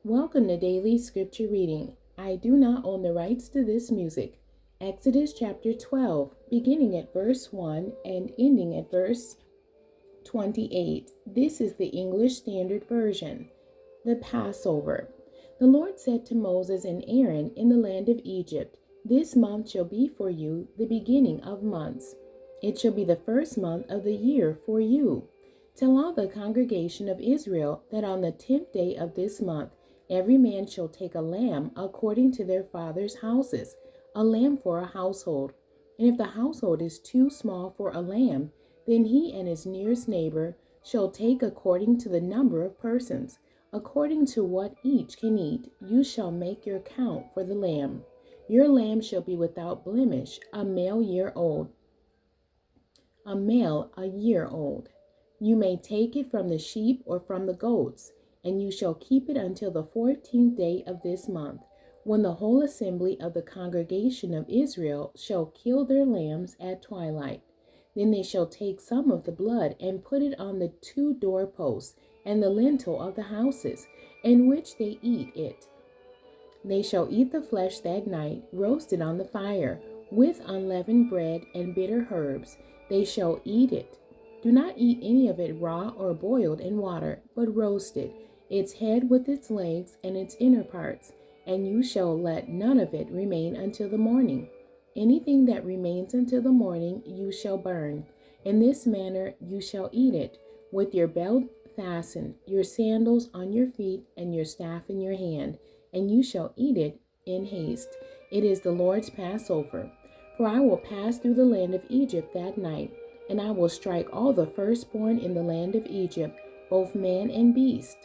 Welcome to Daily Scripture Reading. I do not own the rights to this music. Exodus chapter 12, beginning at verse 1 and ending at verse 28. This is the English Standard Version. The Passover. The Lord said to Moses and Aaron in the land of Egypt, "This month shall be for you the beginning of months. It shall be the first month of the year for you. Tell all the congregation of Israel that on the 10th day of this month every man shall take a lamb according to their father's houses, a lamb for a household. And if the household is too small for a lamb, then he and his nearest neighbor shall take according to the number of persons. According to what each can eat, you shall make your count for the lamb. Your lamb shall be without blemish, a male a year old. You may take it from the sheep or from the goats, and you shall keep it until the 14th day of this month, when the whole assembly of the congregation of Israel shall kill their lambs at twilight. Then they shall take some of the blood and put it on the 2 doorposts and the lintel of the houses in which they eat it. They shall eat the flesh that night, roasted on the fire, with unleavened bread and bitter herbs. They shall eat it. Do not eat any of it raw or boiled in water, but roasted, its head with its legs and its inner parts, and you shall let none of it remain until the morning. Anything that remains until the morning you shall burn. In this manner you shall eat it, with your belt fastened, your sandals on your feet, and your staff in your hand, and you shall eat it in haste. It is the Lord's Passover. For I will pass through the land of Egypt that night, and I will strike all the firstborn in the land of Egypt, both man and beast.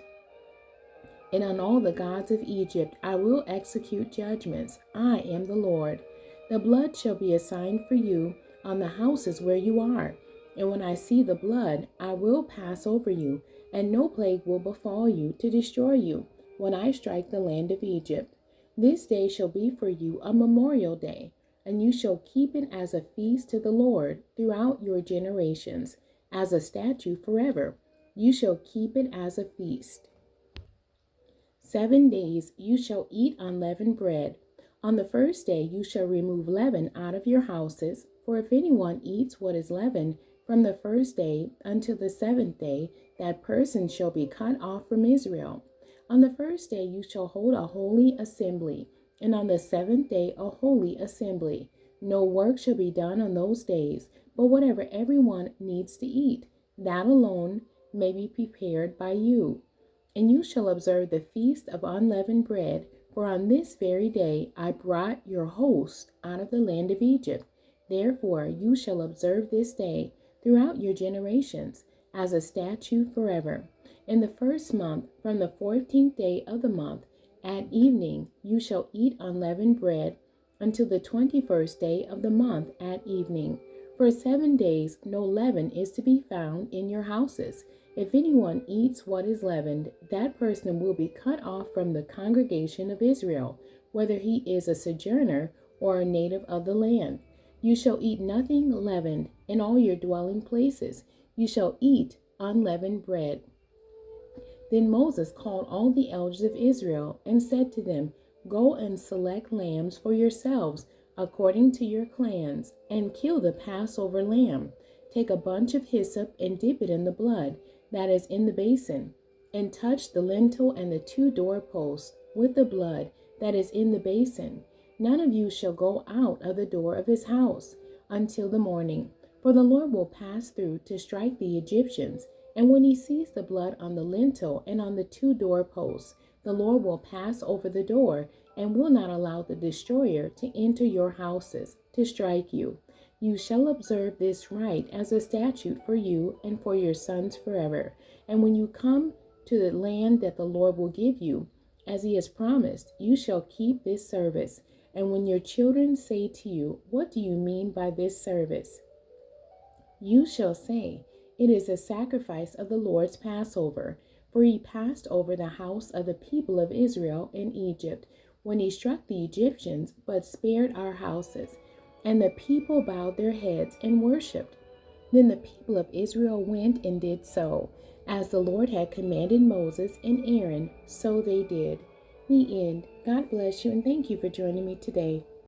And on all the gods of Egypt I will execute judgments. I am the Lord. The blood shall be a sign for you on the houses where you are. And when I see the blood, I will pass over you, and no plague will befall you to destroy you when I strike the land of Egypt. This day shall be for you a memorial day, and you shall keep it as a feast to the Lord throughout your generations, as a statute forever. You shall keep it as a feast. 7 days you shall eat unleavened bread. On the first day you shall remove leaven out of your houses, for if anyone eats what is leavened from the first day until the 7th day, that person shall be cut off from Israel. On the first day you shall hold a holy assembly, and on the 7th day a holy assembly. No work shall be done on those days, but whatever everyone needs to eat, that alone may be prepared by you. And you shall observe the feast of unleavened bread, for on this very day I brought your host out of the land of Egypt. Therefore you shall observe this day throughout your generations, as a statute forever. In the first month, from the 14th day of the month, at evening you shall eat unleavened bread until the 21st day of the month at evening. For 7 days no leaven is to be found in your houses. If anyone eats what is leavened, that person will be cut off from the congregation of Israel, whether he is a sojourner or a native of the land. You shall eat nothing leavened in all your dwelling places. You shall eat unleavened bread. Then Moses called all the elders of Israel and said to them, "Go and select lambs for yourselves according to your clans, and kill the Passover lamb. Take a bunch of hyssop and dip it in the blood that is in the basin, and touch the lintel and the 2 doorposts with the blood that is in the basin. None of you shall go out of the door of his house until the morning, for the Lord will pass through to strike the Egyptians. And when he sees the blood on the lintel and on the 2 doorposts, the Lord will pass over the door and will not allow the destroyer to enter your houses to strike you. You shall observe this rite as a statute for you and for your sons forever. And when you come to the land that the Lord will give you, as he has promised, you shall keep this service. And when your children say to you, 'What do you mean by this service?' you shall say, 'It is a sacrifice of the Lord's Passover, for he passed over the house of the people of Israel in Egypt, when he struck the Egyptians, but spared our houses.' And the people bowed their heads and worshipped. Then the people of Israel went and did so. As the Lord had commanded Moses and Aaron, so they did. The end. God bless you and thank you for joining me today.